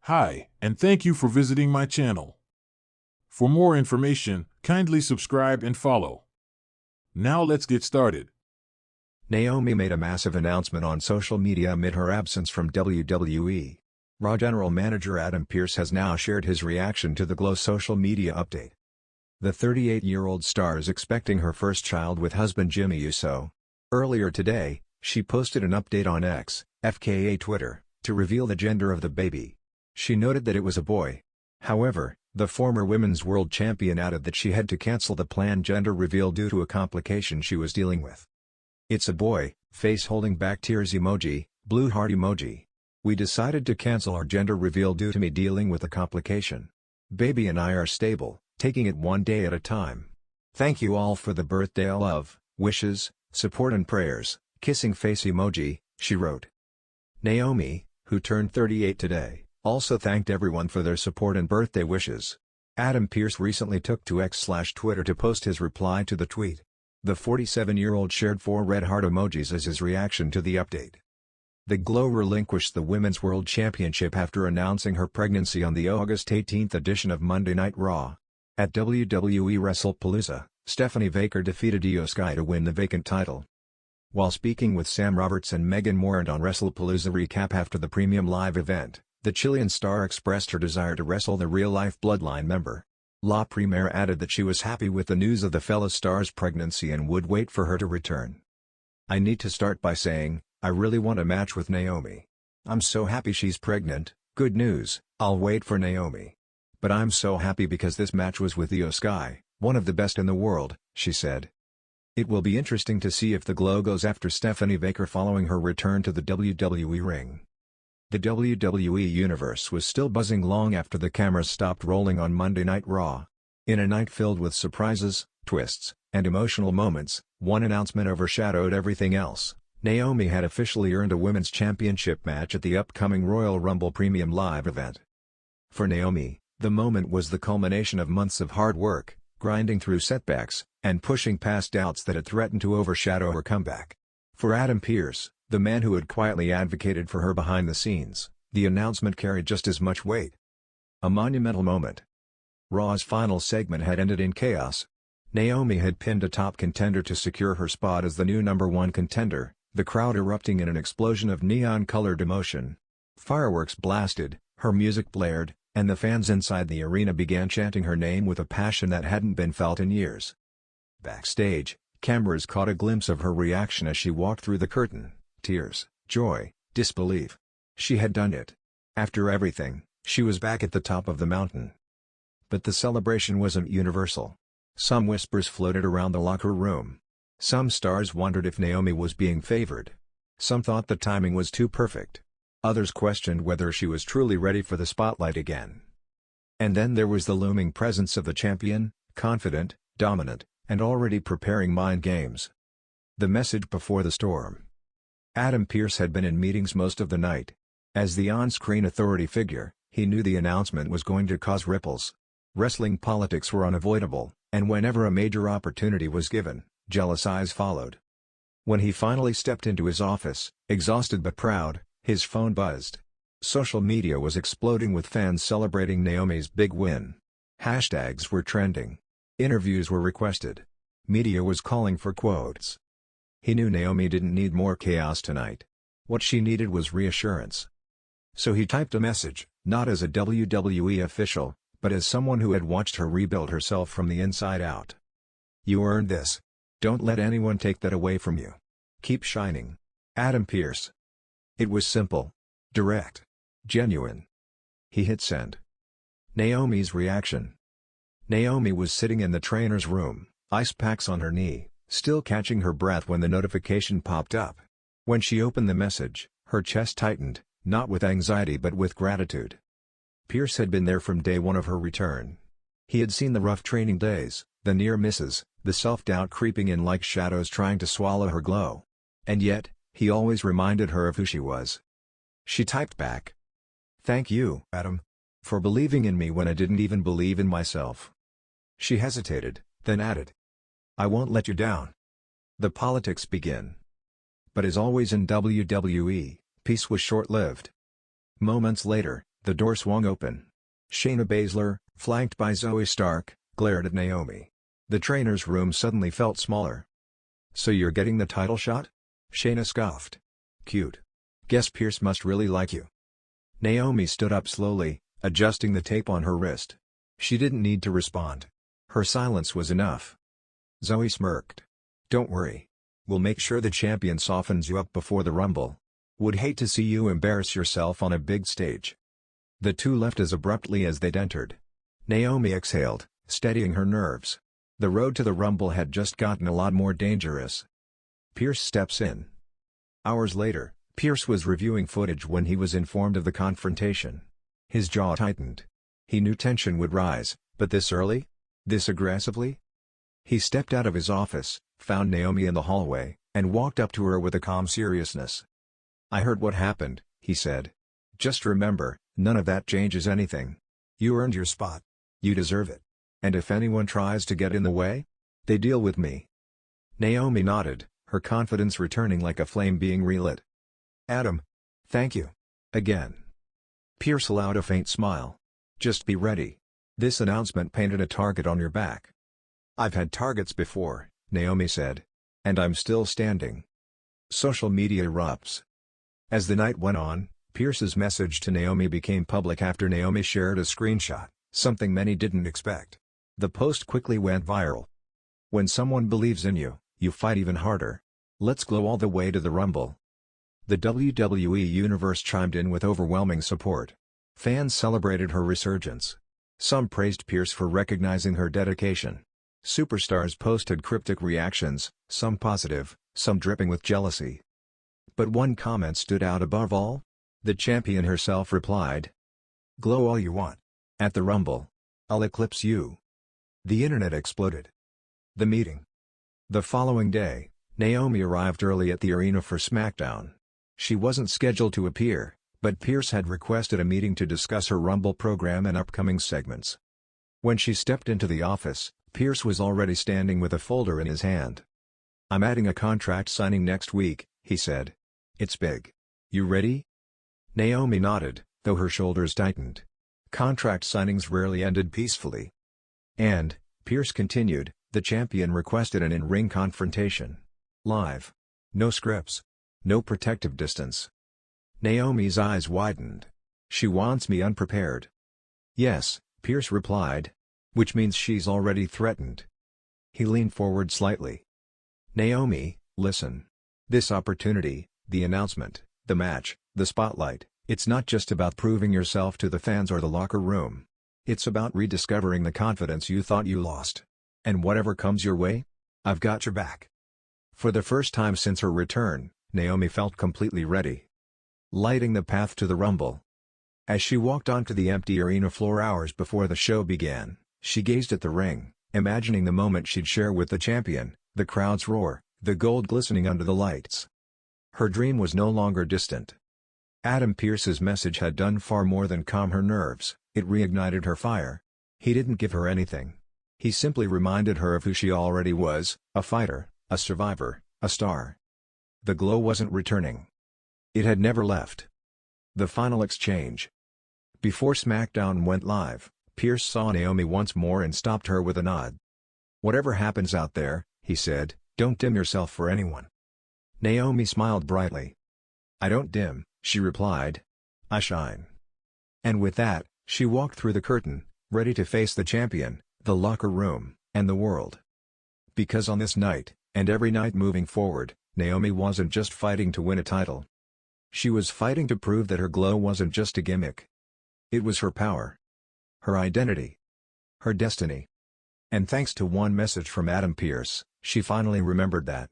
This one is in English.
Hi, and thank you for visiting my channel. For more information, kindly subscribe and follow. Now let's get started. Naomi made a massive announcement on social media amid her absence from WWE. Raw General Manager Adam Pearce has now shared his reaction to the Glow social media update. The 38-year-old star is expecting her first child with husband Jimmy Uso. Earlier today, she posted an update on X, FKA Twitter, to reveal the gender of the baby. She noted that it was a boy. However, the former women's world champion added that she had to cancel the planned gender reveal due to a complication she was dealing with. "It's a boy," face holding back tears emoji, blue heart emoji. "We decided to cancel our gender reveal due to me dealing with a complication. Baby and I are stable, taking it one day at a time. Thank you all for the birthday love, wishes, support and prayers," kissing face emoji, she wrote. Naomi, who turned 38 today, also thanked everyone for their support and birthday wishes. Adam Pearce recently took to X/Twitter to post his reply to the tweet. The 47-year-old shared 4 red heart emojis as his reaction to the update. The Glow relinquished the Women's World Championship after announcing her pregnancy on the August 18 edition of Monday Night Raw. At WWE WrestlePalooza, Stephanie Baker defeated Io Sky to win the vacant title. While speaking with Sam Roberts and Megan Morant on WrestlePalooza recap after the premium live event, the Chilean star expressed her desire to wrestle the real-life Bloodline member. La Premier added that she was happy with the news of the fellow star's pregnancy and would wait for her to return. "I need to start by saying, I really want a match with Naomi. I'm so happy she's pregnant, good news, I'll wait for Naomi. But I'm so happy because this match was with Io Sky, one of the best in the world," she said. It will be interesting to see if the Glow goes after Stephanie Baker following her return to the WWE ring. The WWE Universe was still buzzing long after the cameras stopped rolling on Monday Night Raw. In a night filled with surprises, twists, and emotional moments, one announcement overshadowed everything else. Naomi had officially earned a Women's Championship match at the upcoming Royal Rumble Premium Live event. For Naomi, the moment was the culmination of months of hard work, grinding through setbacks, and pushing past doubts that had threatened to overshadow her comeback. For Adam Pearce, the man who had quietly advocated for her behind the scenes, the announcement carried just as much weight. A monumental moment. Raw's final segment had ended in chaos. Naomi had pinned a top contender to secure her spot as the new #1 contender, the crowd erupting in an explosion of neon-colored emotion. Fireworks blasted, her music blared, and the fans inside the arena began chanting her name with a passion that hadn't been felt in years. Backstage, cameras caught a glimpse of her reaction as she walked through the curtain. Tears, joy, disbelief. She had done it. After everything, she was back at the top of the mountain. But the celebration wasn't universal. Some whispers floated around the locker room. Some stars wondered if Naomi was being favored. Some thought the timing was too perfect. Others questioned whether she was truly ready for the spotlight again. And then there was the looming presence of the champion, confident, dominant, and already preparing mind games. The message before the storm. Adam Pearce had been in meetings most of the night. As the on-screen authority figure, he knew the announcement was going to cause ripples. Wrestling politics were unavoidable, and whenever a major opportunity was given, jealous eyes followed. When he finally stepped into his office, exhausted but proud, his phone buzzed. Social media was exploding with fans celebrating Naomi's big win. Hashtags were trending. Interviews were requested. Media was calling for quotes. He knew Naomi didn't need more chaos tonight. What she needed was reassurance. So he typed a message, not as a WWE official, but as someone who had watched her rebuild herself from the inside out. "You earned this. Don't let anyone take that away from you. Keep shining. Adam Pearce." It was simple. Direct. Genuine. He hit send. Naomi's reaction. Naomi was sitting in the trainer's room, ice packs on her knee, still catching her breath when the notification popped up. When she opened the message, her chest tightened, not with anxiety but with gratitude. Pearce had been there from day one of her return. He had seen the rough training days, the near misses, the self-doubt creeping in like shadows trying to swallow her glow. And yet, he always reminded her of who she was. She typed back. "Thank you, Adam. For believing in me when I didn't even believe in myself." She hesitated, then added, "I won't let you down." The politics begin. But as always in WWE, peace was short-lived. Moments later, The door swung open. Shayna Baszler, flanked by Zoe Stark, glared at Naomi. The trainer's room suddenly felt smaller. "So you're getting the title shot?" Shayna scoffed. "Cute. Guess Pearce must really like you." Naomi stood up slowly, adjusting the tape on her wrist. She didn't need to respond. Her silence was enough. Zoe smirked. "Don't worry. We'll make sure the champion softens you up before the Rumble. Would hate to see you embarrass yourself on a big stage." The two left as abruptly as they'd entered. Naomi exhaled, steadying her nerves. The road to the Rumble had just gotten a lot more dangerous. Pearce steps in. Hours later, Pearce was reviewing footage when he was informed of the confrontation. His jaw tightened. He knew tension would rise, but this early? This aggressively? He stepped out of his office, found Naomi in the hallway, and walked up to her with a calm seriousness. "I heard what happened," he said. "Just remember, none of that changes anything. You earned your spot. You deserve it. And if anyone tries to get in the way, they deal with me." Naomi nodded, her confidence returning like a flame being relit. "Adam. Thank you. Again." Pearce allowed a faint smile. "Just be ready. This announcement painted a target on your back." "I've had targets before," Naomi said. "And I'm still standing." Social media erupts. As the night went on, Pearce's message to Naomi became public after Naomi shared a screenshot, something many didn't expect. The post quickly went viral. "When someone believes in you, you fight even harder. Let's glow all the way to the Rumble." The WWE Universe chimed in with overwhelming support. Fans celebrated her resurgence. Some praised Pearce for recognizing her dedication. Superstars posted cryptic reactions, some positive, some dripping with jealousy. But one comment stood out above all. The champion herself replied, "Glow all you want. At the Rumble, I'll eclipse you." The internet exploded. The meeting. The following day, Naomi arrived early at the arena for SmackDown. She wasn't scheduled to appear, but Pearce had requested a meeting to discuss her Rumble program and upcoming segments. When she stepped into the office, Pearce was already standing with a folder in his hand. "I'm adding a contract signing next week," he said. "It's big. You ready?" Naomi nodded, though her shoulders tightened. Contract signings rarely ended peacefully. "And," Pearce continued, "the champion requested an in-ring confrontation. Live. No scripts. No protective distance." Naomi's eyes widened. "She wants me unprepared." "Yes," Pearce replied. "Which means she's already threatened." He leaned forward slightly. "Naomi, listen. This opportunity, the announcement, the match, the spotlight, it's not just about proving yourself to the fans or the locker room. It's about rediscovering the confidence you thought you lost. And whatever comes your way, I've got your back." For the first time since her return, Naomi felt completely ready. Lighting the path to the Rumble. As she walked onto the empty arena floor hours before the show began, she gazed at the ring, imagining the moment she'd share with the champion, the crowd's roar, the gold glistening under the lights. Her dream was no longer distant. Adam Pearce's message had done far more than calm her nerves, it reignited her fire. He didn't give her anything. He simply reminded her of who she already was, a fighter, a survivor, a star. The glow wasn't returning. It had never left. The final exchange. Before SmackDown went live, Pearce saw Naomi once more and stopped her with a nod. "Whatever happens out there," he said, "don't dim yourself for anyone." Naomi smiled brightly. "I don't dim," she replied. "I shine." And with that, she walked through the curtain, ready to face the champion, the locker room, and the world. Because on this night, and every night moving forward, Naomi wasn't just fighting to win a title. She was fighting to prove that her glow wasn't just a gimmick. It was her power. Her identity. Her destiny. And thanks to one message from Adam Pearce, she finally remembered that.